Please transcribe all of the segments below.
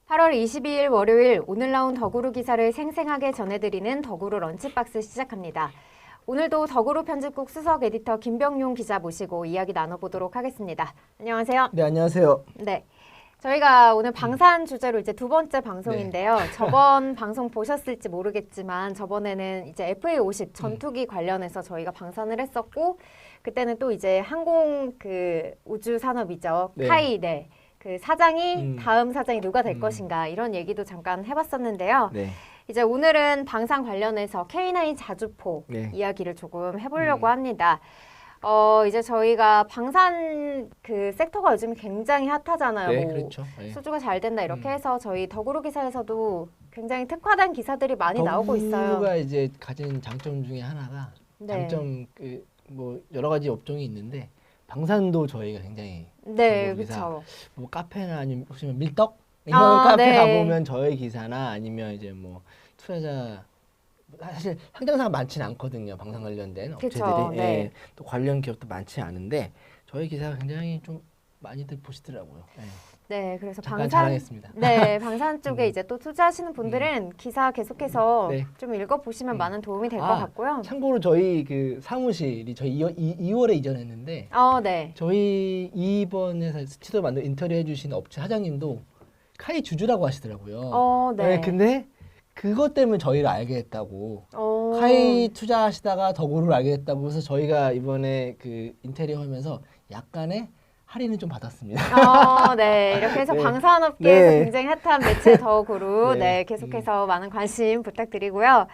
(8월 22일) 월요일 오늘 나온 더구루 기사를 생생하게 전해드리는 더구루 런치박스 시작합니다. 오늘도 더구루 편집국 수석 에디터 김병용 기자 모시고 이야기 나눠보도록 하겠습니다. 안녕하세요. 네, 안녕하세요. 네, 저희가 오늘 방산 주제로 이제 두 번째 방송인데요. 저번 방송 보셨을지 모르겠지만 저번에는 이제 FA50 전투기 관련해서 저희가 방산을 했었고, 그때는 또 이제 항공 그 우주 산업이죠. 네. 카이, 네. 그 사장이 다음 사장이 누가 될 것인가 이런 얘기도 잠깐 해봤었는데요. 네. 이제 오늘은 방산 관련해서 K9 자주포 네. 이야기를 조금 해보려고 합니다. 이제 저희가 방산 그 섹터가 요즘 굉장히 핫하잖아요. 네, 뭐 그렇죠. 네. 수주가 잘 된다 이렇게 해서 저희 더구루 기사에서도 굉장히 특화된 기사들이 많이 나오고 있어요. 더구루가 이제 가진 장점 중에 하나가 네. 장점 뭐 여러 가지 업종이 있는데 방산도 저희가 굉장히 네, 더구루 기사, 그렇죠. 뭐 카페나 아니면 혹시 밀떡 이런 카페 네. 가보면 저희 기사나 아니면 이제 뭐 투자자 사실 상장사가 많지는 않거든요. 방산 관련된 그쵸, 업체들이. 네. 예, 또 관련 기업도 많지 않은데 저희 기사가 굉장히 좀 많이들 보시더라고요. 예. 네, 그래서 잠깐 방산, 자랑했습니다. 네, 방산 쪽에 이제 또 투자하시는 분들은 기사 계속해서 네. 좀 읽어보시면 많은 도움이 될 것 아, 같고요. 참고로 저희 그 사무실이 저희 2월에 이전했는데 네. 저희 이번 회사 스튜디오 만든 인터뷰 해주신 업체 사장님도 카이 주주라고 하시더라고요. 네. 근데 그것 때문에 저희를 알게 됐다고. 어. 카이 투자하시다가 더구루를 알게 됐다고 해서 저희가 이번에 그 인테리어 하면서 약간의 할인을 좀 받았습니다. 네. 이렇게 해서 네. 방산업계에서 네. 굉장히 핫한 매체 더구루, 네. 네, 계속해서 많은 관심 부탁드리고요.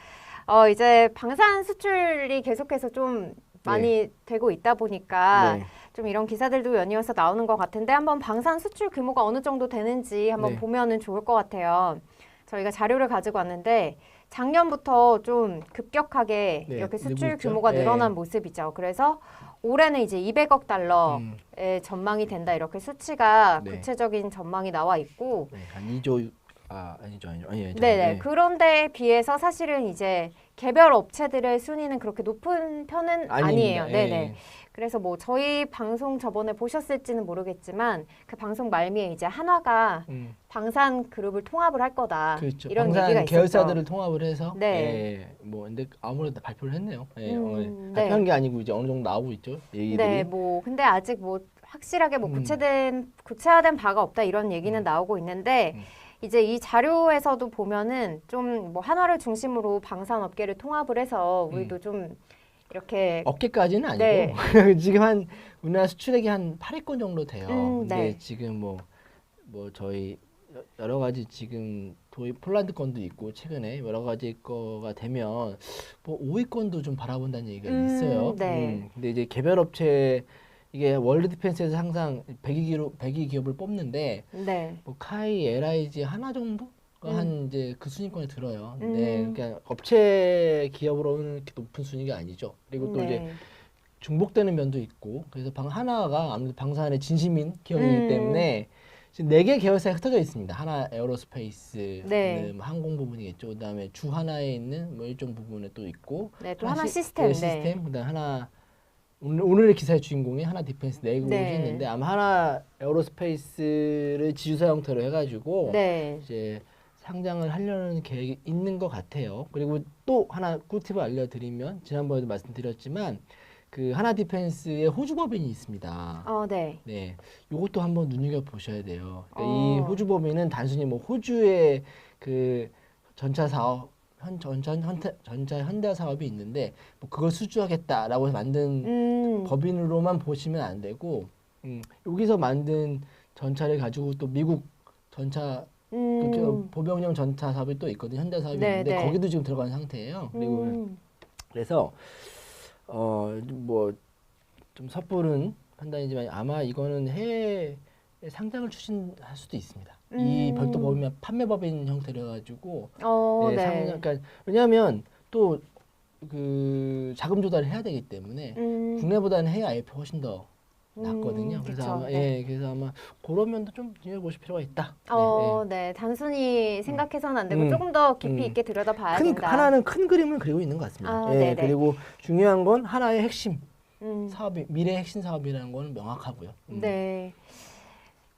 이제 방산 수출이 계속해서 좀 많이 되고 있다 보니까 네. 좀 이런 기사들도 연이어서 나오는 것 같은데 한번 방산 수출 규모가 어느 정도 되는지 한번 네. 보면은 좋을 것 같아요. 저희가 자료를 가지고 왔는데 작년부터 좀 급격하게 네, 이렇게 늘고 수출 있죠. 규모가 네. 늘어난 모습이죠. 그래서 올해는 이제 200억 달러의 음. 전망이 된다. 이렇게 수치가 네. 구체적인 전망이 나와 있고, 네, 한 2조 아니죠. 네네. 네. 그런데 비해서 사실은 이제 개별 업체들의 순위는 그렇게 높은 편은 아니에요. 아닙니다. 네네. 그래서 뭐 저희 방송 저번에 보셨을지는 모르겠지만 그 방송 말미에 이제 한화가 방산 그룹을 통합을 할 거다. 그렇죠. 이런 방산 얘기가 계열사들을 있었죠. 통합을 해서 네. 뭐 근데 아무래도 발표를 했네요. 네. 발표한 게 아니고 이제 어느 정도 나오고 있죠. 얘기들이. 네, 뭐 근데 아직 뭐 확실하게 뭐 구체화된 바가 없다 이런 얘기는 나오고 있는데 이제 이 자료에서도 보면은 좀 뭐 한화를 중심으로 방산 업계를 통합을 해서 우리도 좀 이렇게 업계까지는 아니고 네. 지금 한 우리나라 수출액이 한 8위권 정도 돼요. 근데 네. 지금 뭐 저희 여러 가지 지금 폴란드 건도 있고 최근에 여러 가지 거가 되면 뭐 5위권도 좀 바라본다는 얘기가 있어요. 네. 근데 이제 개별 업체 이게 월드 디펜스에서 항상 100위 기업을 뽑는데 네. 뭐 카이, LIG 하나 정도 한 이제 그 순위권에 들어요. 네, 음. 그러니까 업체 기업으로는 이렇게 높은 순위가 아니죠. 그리고 또 네. 이제 중복되는 면도 있고 그래서 하나가 아무래도 방산의 진심인 기업이기 때문에 지금 4개 계열사에 흩어져 있습니다. 하나 에어로스페이스, 네. 뭐 항공 부분이겠죠. 그다음에 주 하나에 있는 뭐 일종 부분에 또 있고 네, 또 하나 시스템. 시스템, 그다음 하나 오늘의 기사의 주인공이 하나 디펜스 4곳이 네. 있는데 아마 하나 에어로스페이스를 지주사 형태로 해가지고 네. 이제 상장을 하려는 계획이 있는 것 같아요. 그리고 또 하나 꿀팁을 알려드리면 지난번에도 말씀드렸지만 그 하나 디펜스의 호주 법인이 있습니다. 네. 네, 이것도 한번 눈여겨 보셔야 돼요. 그러니까 이 호주 법인은 단순히 뭐 호주의 그 전차 사업, 전차 현대 사업이 있는데 뭐 그걸 수주하겠다라고 해서 만든 법인으로만 보시면 안 되고 여기서 만든 전차를 가지고 또 미국 전차 보병용 전차 사업이 또 있거든요. 현대 사업이 있는데 거기도 지금 들어간 상태예요. 그리고 그래서 뭐 좀 섣부른 판단이지만 아마 이거는 해외 상장을 추진할 수도 있습니다. 이 별도 법인은 판매 법인 형태로 해가지고 그러니까 왜냐하면 또 그 자금 조달을 해야 되기 때문에 국내보다는 해외 IPO 훨씬 더 났거든요. 그래서 그쵸, 아마 네. 그래서 아마 그런 면도 좀 눈여보실 필요가 있다. 네. 단순히 생각해서는 안 되고 음, 조금 더 깊이 음. 있게 들여다봐야 된다. 하나는 큰 그림을 그리고 있는 것 같습니다. 아, 네네. 그리고 중요한 건 하나의 핵심 음, 사업이 미래 핵심 사업이라는 건 명확하고요. 네.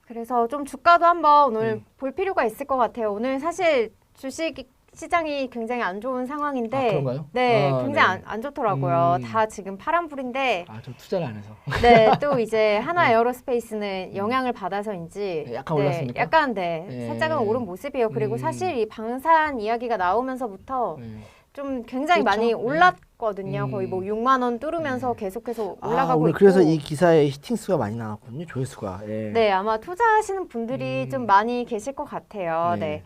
그래서 좀 주가도 한번 오늘 음. 볼 필요가 있을 것 같아요. 오늘 사실 주식 시장이 굉장히 안 좋은 상황인데, 아, 그런가요? 네, 아, 굉장히 네. 안 좋더라고요. 음. 다 지금 파란불인데, 아, 저 투자를 안 해서. 네, 또 이제 하나 네. 에어로스페이스는 영향을 받아서인지, 네, 약간 올랐습니까? 약간 네. 살짝은 오른 모습이에요. 그리고 사실 이 방산 이야기가 나오면서부터 네. 좀 굉장히 그렇죠? 많이 네. 올랐거든요. 거의 뭐 6만 원 뚫으면서 네. 계속해서 아, 올라가고 오늘 있고. 그래서 이 기사에 히팅수가 많이 나왔거든요. 조회수가. 네, 아마 투자하시는 분들이 좀 많이 계실 것 같아요. 네.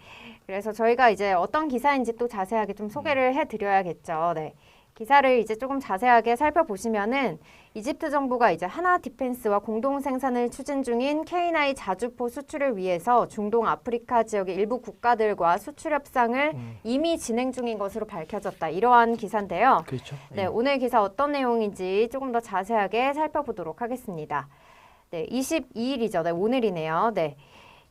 그래서 저희가 이제 어떤 기사인지 또 자세하게 좀 소개를 해드려야겠죠. 네. 기사를 이제 조금 자세하게 살펴보시면은 이집트 정부가 이제 하나 디펜스와 공동 생산을 추진 중인 K9 자주포 수출을 위해서 중동 아프리카 지역의 일부 국가들과 수출 협상을 이미 진행 중인 것으로 밝혀졌다. 이러한 기사인데요. 그렇죠. 네, 오늘 기사 어떤 내용인지 조금 더 자세하게 살펴보도록 하겠습니다. 네, 22일이죠. 네, 오늘이네요. 네.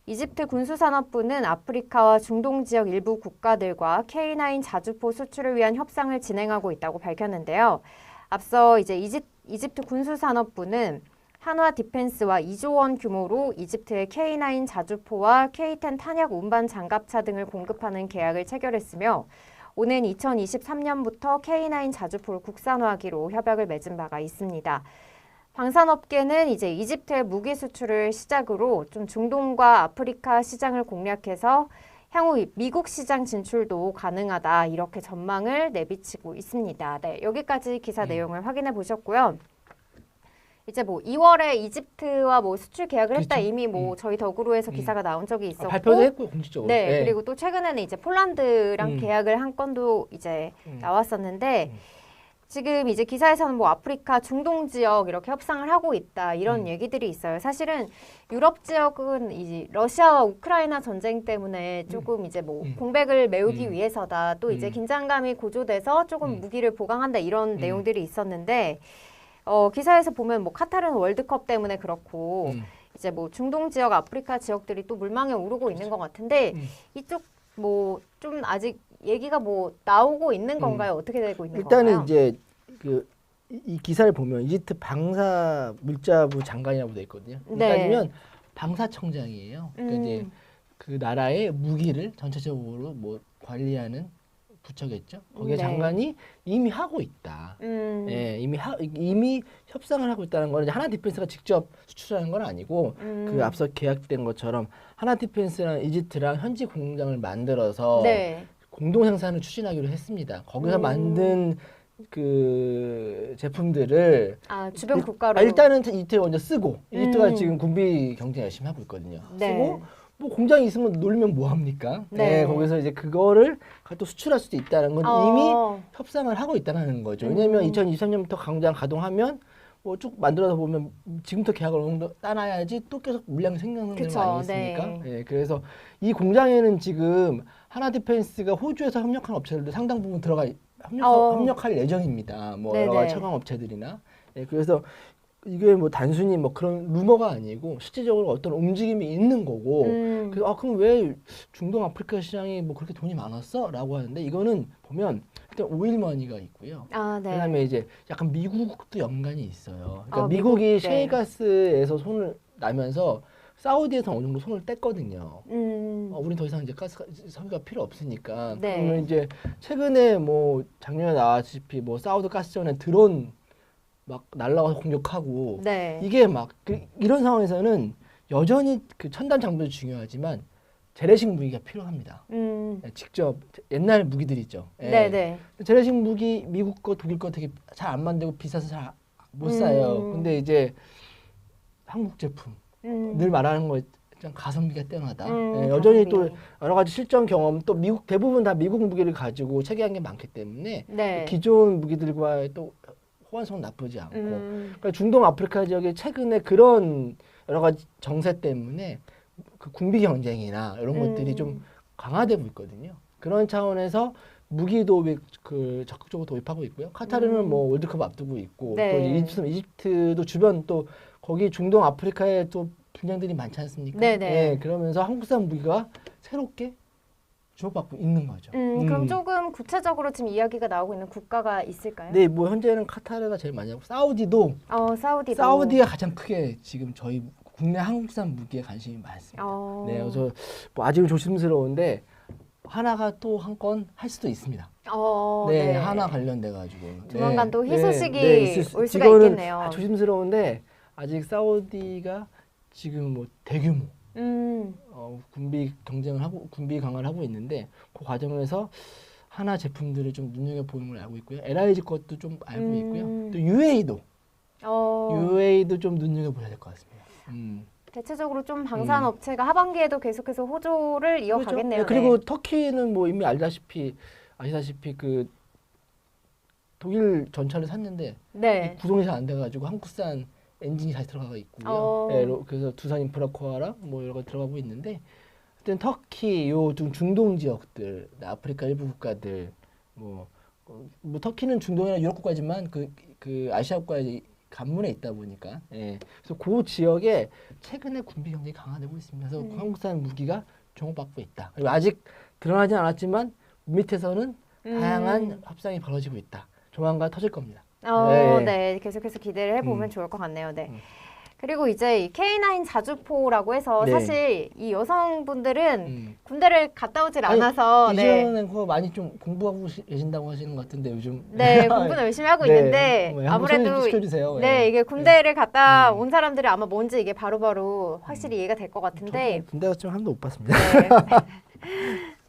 이집트 군수산업부는 아프리카와 중동 지역 일부 국가들과 K9 자주포 수출을 위한 협상을 진행하고 있다고 밝혔는데요. 앞서 이제 이집트 군수산업부는 한화 디펜스와 2조 원 규모로 이집트의 K9 자주포와 K10 탄약 운반 장갑차 등을 공급하는 계약을 체결했으며 오는 2023년부터 K9 자주포를 국산화하기로 협약을 맺은 바가 있습니다. 방산업계는 이제 이집트의 무기 수출을 시작으로 좀 중동과 아프리카 시장을 공략해서 향후 미국 시장 진출도 가능하다 이렇게 전망을 내비치고 있습니다. 네, 여기까지 기사 내용을 확인해 보셨고요. 이제 뭐 2월에 이집트와 뭐 수출 계약을 했다 그렇죠. 이미 뭐 저희 더구로에서 기사가 나온 적이 있었고 발표도 했고요, 공식적으로. 네, 그리고 또 최근에는 이제 폴란드랑 계약을 한 건도 이제 나왔었는데 지금 이제 기사에서는 뭐 아프리카 중동 지역 이렇게 협상을 하고 있다 이런 얘기들이 있어요. 사실은 유럽 지역은 이제 러시아와 우크라이나 전쟁 때문에 조금 이제 뭐 공백을 메우기 위해서다. 또 이제 긴장감이 고조돼서 조금 무기를 보강한다 이런 내용들이 있었는데 기사에서 보면 뭐 카타르는 월드컵 때문에 그렇고 이제 뭐 중동 지역, 아프리카 지역들이 또 물망에 오르고 있는 것 같은데 이쪽 뭐 좀 아직 얘기가 뭐 나오고 있는 건가요? 어떻게 되고 있는 일단은 건가요? 이제 이 기사를 보면 이집트 방사 물자부 장관이라고 돼 있거든요. 네. 따지면 방사청장이에요. 그러니까 이제 그 나라의 무기를 전체적으로 뭐 관리하는 부처겠죠. 거기에 네. 장관이 이미 하고 있다. 이미 협상을 하고 있다는 거는 이제 하나 디펜스가 직접 수출하는 건 아니고 그 앞서 계약된 것처럼 하나 디펜스랑 이집트랑 현지 공장을 만들어서 공동 생산을 추진하기로 했습니다. 거기서 만든 그 제품들을 주변 국가로 일단은 이집트에 먼저 쓰고 이집트가 지금 군비 경쟁 열심히 하고 있거든요. 쓰고 뭐 공장이 있으면 놀면 뭐 합니까? 거기서 이제 그거를 또 수출할 수도 있다는 건 이미 협상을 하고 있다는 거죠. 왜냐면 2023년부터 공장 가동하면 뭐 쭉 만들어서 보면 지금부터 계약을 어느 정도 따놔야지 또 계속 물량이 생겨나는 거 아니겠습니까? 그래서 이 공장에는 지금 하나 디펜스가 호주에서 협력한 업체들도 상당 부분 협력할 예정입니다. 뭐 여러 가지 처방 업체들이나. 그래서 이게 뭐 단순히 뭐 그런 루머가 아니고 실질적으로 어떤 움직임이 있는 거고. 그래서 그럼 왜 중동 아프리카 시장이 뭐 그렇게 돈이 많았어?라고 하는데 이거는 보면 일단 오일머니가 있고요. 그다음에 이제 약간 미국도 연관이 있어요. 그러니까 미국이 셰일가스에서 손을 나면서 사우디에서 어느 정도 손을 뗐거든요. 우린 더 이상 이제 가스 석유가 필요 없으니까. 그러면 이제 최근에 뭐 작년에 나왔다시피 뭐 사우디 가스전에 드론 막 날라가서 공격하고 이게 막 이런 상황에서는 여전히 그 첨단 장비도 중요하지만 재래식 무기가 필요합니다. 직접 옛날 무기들 있죠. 재래식 무기 미국 거 독일 거 되게 잘 안 만들고 비싸서 잘 못 사요. 근데 이제 한국 제품 늘 말하는 거 가성비가 뛰어나다. 여전히 또 여러 가지 실전 경험 또 미국 대부분 다 미국 무기를 가지고 체계한 게 많기 때문에 기존 무기들과 또 호환성 나쁘지 않고 그러니까 중동 아프리카 지역에 최근에 그런 여러 가지 정세 때문에 그 군비 경쟁이나 이런 것들이 좀 강화되고 있거든요. 그런 차원에서 무기도 그 적극적으로 도입하고 있고요. 카타르는 뭐 월드컵 앞두고 있고 네. 또 이집트도 주변 또 거기 중동 아프리카에 또 분량들이 많지 않습니까? 네네. 예, 그러면서 한국산 무기가 새롭게 주목받고 있는 거죠. 그럼 조금 구체적으로 지금 이야기가 나오고 있는 국가가 있을까요? 네, 뭐 현재는 카타르가 제일 많이 하고 사우디도 사우디도. 사우디가 가장 크게 지금 저희 국내 한국산 무기에 관심이 많습니다. 네, 그래서 뭐 아직은 조심스러운데 하나가 또 한 건 할 수도 있습니다. 네, 하나 관련돼 가지고 조만간 또 희소식이 올 수가 이거는 있겠네요. 조심스러운데 아직 사우디가 지금 뭐 대규모 군비 경쟁을 하고 군비 강화를 하고 있는데 그 과정에서 하나 제품들을 좀 눈여겨 보는 걸 알고 있고요. LIG 것도 좀 알고 있고요. 또 UAE도 좀 눈여겨 보셔야 될 것 같습니다. 대체적으로 좀 방산 업체가 하반기에도 계속해서 호조를 이어가겠네요. 그렇죠. 네, 그리고 터키는 뭐 이미 아시다시피 그 독일 전차를 샀는데 구동이 잘 안 돼가지고 한국산 엔진이 다시 들어가 있고요. 네, 그래서 두산 인프라코아랑 뭐 여러 가 들어가고 있는데, 하여튼 터키 요 중동 지역들, 아프리카 일부 국가들 뭐 터키는 중동이나 유럽 국가지만 그 아시아 국가에 간문에 있다 보니까, 그래서 그 지역에 최근에 군비 경쟁이 강화되고 있습니다. 그래서 한국산 무기가 주목받고 있다. 그리고 아직 드러나지 않았지만 밑에서는 다양한 협상이 벌어지고 있다. 조만간 터질 겁니다. 네, 계속해서 기대를 해보면 좋을 것 같네요. 네. 그리고 이제 이 K9 자주포라고 해서 사실 이 여성분들은 군대를 갔다 오질 않아서 이제는 그거 많이 좀 공부하고 계신다고 하시는 것 같은데 요즘 공부는 열심히 하고 있는데 아무래도 시켜주세요. 이게 군대를 갔다 온 사람들이 아마 뭔지 이게 바로바로 확실히 이해가 될 것 같은데 군대 갔지만 한 번도 못 봤습니다.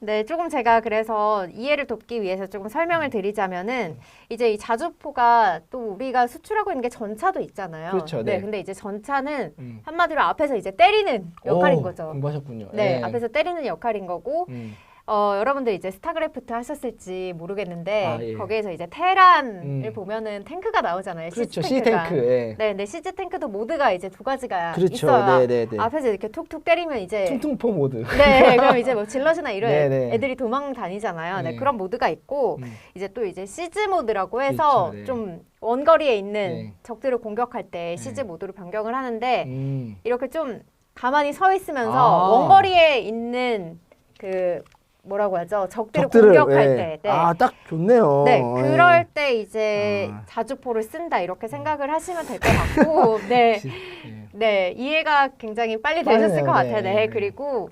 네, 조금 제가 그래서 이해를 돕기 위해서 조금 설명을 드리자면은 이제 이 자주포가 또 우리가 수출하고 있는 게 전차도 있잖아요. 그렇죠. 네, 근데 이제 전차는 한마디로 앞에서 이제 때리는 역할인 거죠. 공부하셨군요. 네, 앞에서 때리는 역할인 거고 여러분들 이제 스타크래프트 하셨을지 모르겠는데 거기에서 이제 테란을 보면은 탱크가 나오잖아요. 그렇죠. 시즈 탱크가. 시즈 탱크. 네, 시즈 탱크도 모드가 이제 두 가지가 그렇죠. 있어요. 네. 앞에서 이렇게 툭툭 때리면 이제 퉁퉁포 모드. 네, 그럼 이제 뭐 질럿이나 이런 네. 애들이 도망 다니잖아요. 네, 그런 모드가 있고 이제 또 이제 시즈 모드라고 해서 그렇죠, 좀 원거리에 있는 적들을 공격할 때 시즈 모드로 변경을 하는데 이렇게 좀 가만히 서 있으면서 원거리에 있는 그 뭐라고 하죠? 적들을 공격할 때. 네. 딱 좋네요. 네, 그럴 때 이제 자주포를 쓴다 이렇게 생각을 하시면 될 것 같고, 네, 이해가 굉장히 빨리 되셨을 것 같아요. 네, 그리고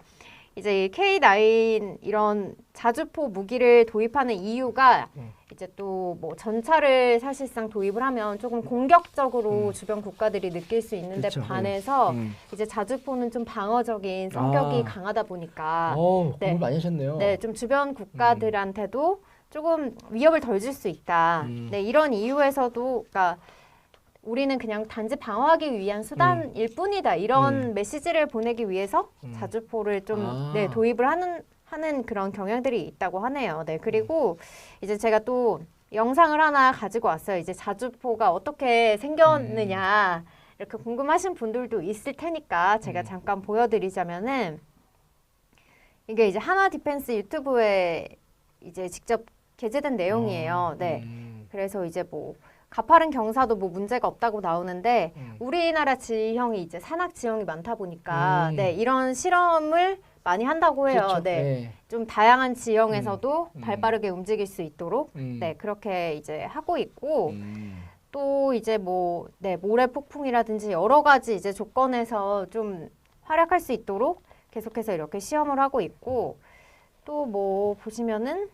이제 이 K9 이런 자주포 무기를 도입하는 이유가 이제 또 뭐 전차를 사실상 도입을 하면 조금 공격적으로 주변 국가들이 느낄 수 있는데 반해서 이제 자주포는 좀 방어적인 성격이 강하다 보니까 공부 많이 하셨네요. 네, 좀 주변 국가들한테도 조금 위협을 덜 줄 수 있다. 네, 이런 이유에서도 그러니까 우리는 그냥 단지 방어하기 위한 수단일 뿐이다. 이런 메시지를 보내기 위해서 자주포를 좀 도입을 하는 그런 경향들이 있다고 하네요. 네, 그리고 이제 제가 또 영상을 하나 가지고 왔어요. 이제 자주포가 어떻게 생겼느냐 이렇게 궁금하신 분들도 있을 테니까 제가 잠깐 보여드리자면은 이게 이제 하나 디펜스 유튜브에 이제 직접 게재된 내용이에요. 네, 그래서 이제 뭐 가파른 경사도 뭐 문제가 없다고 나오는데 우리나라 지형이 이제 산악 지형이 많다 보니까 네, 이런 실험을 많이 한다고 해요. 그렇죠. 네. 좀 다양한 지형에서도 발빠르게 움직일 수 있도록 네, 그렇게 이제 하고 있고 또 이제 뭐 모래 폭풍이라든지 여러 가지 이제 조건에서 좀 활약할 수 있도록 계속해서 이렇게 시험을 하고 있고 또 뭐 보시면은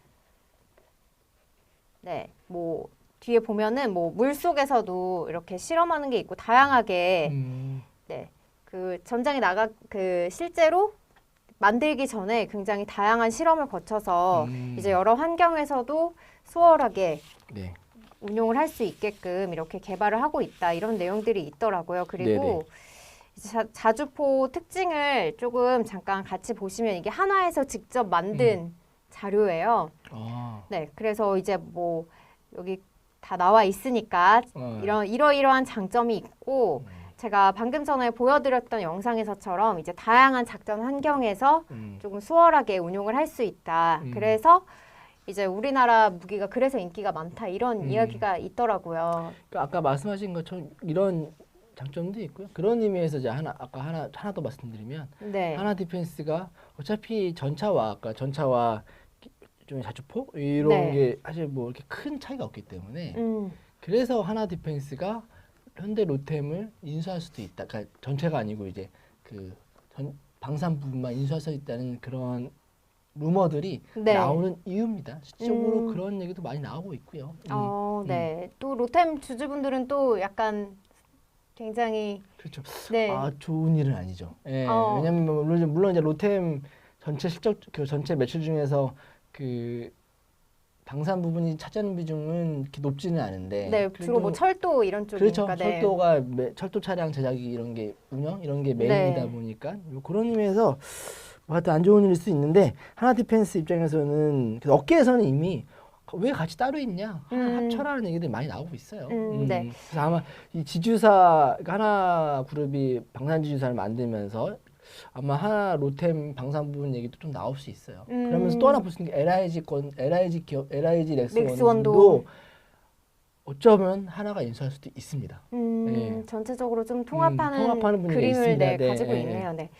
뭐 뒤에 보면은 뭐 물속에서도 이렇게 실험하는 게 있고 다양하게 그 전장에 실제로 만들기 전에 굉장히 다양한 실험을 거쳐서 이제 여러 환경에서도 수월하게 운용을 할 수 있게끔 이렇게 개발을 하고 있다. 이런 내용들이 있더라고요. 그리고 이제 자주포 특징을 조금 잠깐 같이 보시면 이게 한화에서 직접 만든 자료예요. 네, 그래서 이제 뭐 여기 다 나와 있으니까 이러이러한 장점이 있고 제가 방금 전에 보여드렸던 영상에서처럼 이제 다양한 작전 환경에서 조금 수월하게 운용을 할 수 있다. 그래서 이제 우리나라 무기가 그래서 인기가 많다 이런 이야기가 있더라고요. 그러니까 아까 말씀하신 것처럼 이런 장점도 있고요. 그런 의미에서 이제 하나 더 말씀드리면 네. 하나 디펜스가 어차피 전차와 좀 자주포 이런 네. 게 사실 뭐 이렇게 큰 차이가 없기 때문에 그래서 하나 디펜스가 현대 로템을 인수할 수도 있다. 그러니까 전체가 아니고 이제 그 방산 부분만 인수할 수 있다는 그런 루머들이 네. 나오는 이유입니다. 실질적으로 그런 얘기도 많이 나오고 있고요. 네. 또 로템 주주분들은 또 약간 굉장히 그렇죠. 네. 좋은 일은 아니죠. 예. 왜냐하면 물론 이제 로템 전체 실적 그 전체 매출 중에서 그 방산 부분이 차지하는 비중은 이렇게 높지는 않은데. 네, 주로 뭐 철도 이런 쪽이니까. 그렇죠. 네. 철도 차량 제작이 이런 게 이런 게 메인이다 네. 보니까 그런 의미에서 뭐 하여튼 안 좋은 일일 수 있는데 하나 디펜스 입장에서는 업계에서는 이미 왜 같이 따로 있냐 합쳐라는 얘기들이 많이 나오고 있어요. 네. 그래서 아마 이 지주사 하나 그룹이 방산 지주사를 만들면서 아마 하나 로템 방산 부분 얘기도 좀 나올 수 있어요. 그러면서 또 하나 볼 수 있는 게 LIG 렉스원도 어쩌면 하나가 인수할 수도 있습니다. 네. 전체적으로 좀 통합하는 분위기가 그림을 있습니다. 네, 가지고 있네요. 네.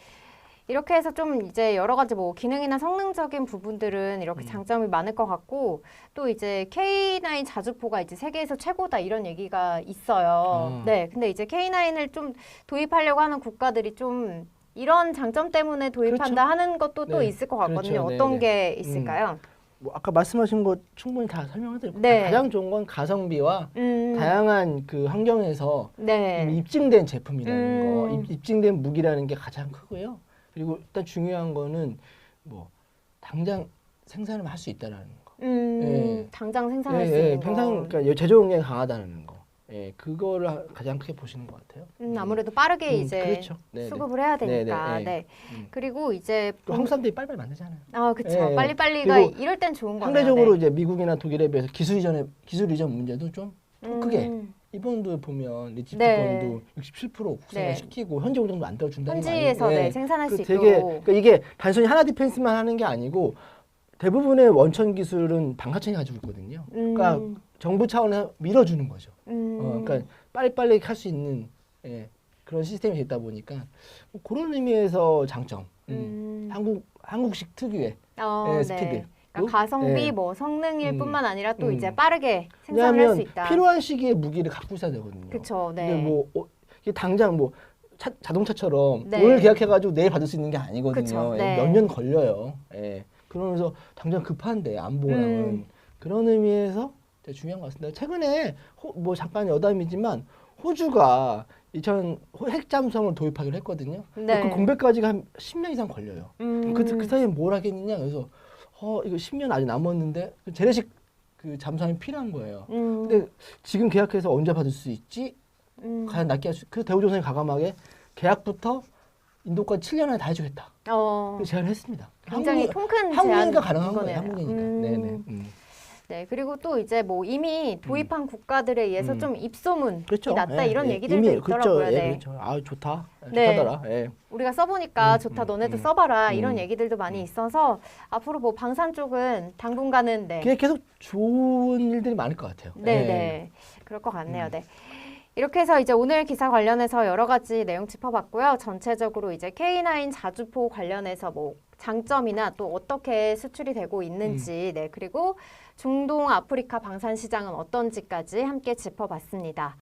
이렇게 해서 좀 이제 여러 가지 뭐 기능이나 성능적인 부분들은 이렇게 장점이 많을 것 같고 또 이제 K9 자주포가 이제 세계에서 최고다 이런 얘기가 있어요. 네. 근데 이제 K9을 좀 도입하려고 하는 국가들이 좀 이런 장점 때문에 도입한다 하는 것도 또 있을 것 같거든요. 어떤 게 있을까요? 뭐 아까 말씀하신 거 충분히 다 설명해드렸고 네. 가장 좋은 건 가성비와 다양한 그 환경에서 이미 입증된 제품이라는 거, 입증된 무기라는 게 가장 크고요. 그리고 일단 중요한 거는 뭐 당장 생산을 할 수 있다라는 거. 당장 생산할 수 있는 거. 그러니까 제조 용량이 강하다는 거. 그거를 가장 크게 보시는 것 같아요. 아무래도 빠르게 이제 그렇죠. 수급을 해야 되니까. 네. 그리고 이제 한국 사람들이 빨리빨리 만들잖아요. 그렇죠. 빨리빨리가 이럴 땐 좋은 거예요. 상대적으로 이제 미국이나 독일에 비해서 기술 이전 문제도 좀 크게 이번도 보면 리치피건도 67% 국산화시키고 현지 공장도 안 떨어준다는 거 아니에요? 현지에서 생산할 수 있도록. 그러니까 이게 단순히 하나 디펜스만 하는 게 아니고 대부분의 원천 기술은 방사청이 가지고 있거든요. 그러니까 정부 차원에서 밀어주는 거죠. 그러니까 빨리빨리 할 수 있는 그런 시스템이 됐다 보니까 뭐 그런 의미에서 장점. 한국식 특유의 스피드. 그러니까 가성비, 뭐 성능일 뿐만 아니라 또 이제 빠르게 생산을 할 수 있다. 필요한 시기에 무기를 갖고 있어야 되거든요. 그렇죠. 네. 근데 뭐 이게 당장 뭐 자동차처럼 오늘 계약해가지고 내일 받을 수 있는 게 아니거든요. 몇 년 걸려요. 그러면서 당장 급한데 안보랑은 그런 의미에서 되게 중요한 것 같습니다. 최근에 뭐 잠깐 여담이지만 호주가 핵잠수함을 도입하기로 했거든요. 그 공백까지가 한 10년 이상 걸려요. 그 사이에 뭘 하겠느냐. 그래서 이거 10년 아직 남았는데 재래식 그 잠수함이 필요한 거예요. 근데 지금 계약해서 언제 받을 수 있지? 과연 낫게 할 수. 그래서 대우조선이 과감하게 계약부터 인도까지 7년 안에 다 해주겠다. 제안을 했습니다. 굉장히 통큰 한국이니까 가능한 거예요. 한국이니까. 네네. 네, 그리고 또 이제 뭐 이미 도입한 국가들에 의해서 좀 입소문이 그렇죠. 났다 이런 얘기들도 있더라고요. 그렇죠. 좋다. 좋다더라. 우리가 써보니까 좋다. 너네도 써봐라. 이런 얘기들도 많이 있어서 앞으로 뭐 방산 쪽은 당분간은 계속 좋은 일들이 많을 것 같아요. 네. 그럴 것 같네요. 네. 이렇게 해서 이제 오늘 기사 관련해서 여러 가지 내용 짚어봤고요. 전체적으로 이제 K9 자주포 관련해서 뭐 장점이나 또 어떻게 수출이 되고 있는지, 그리고 중동, 아프리카 방산 시장은 어떤지까지 함께 짚어봤습니다.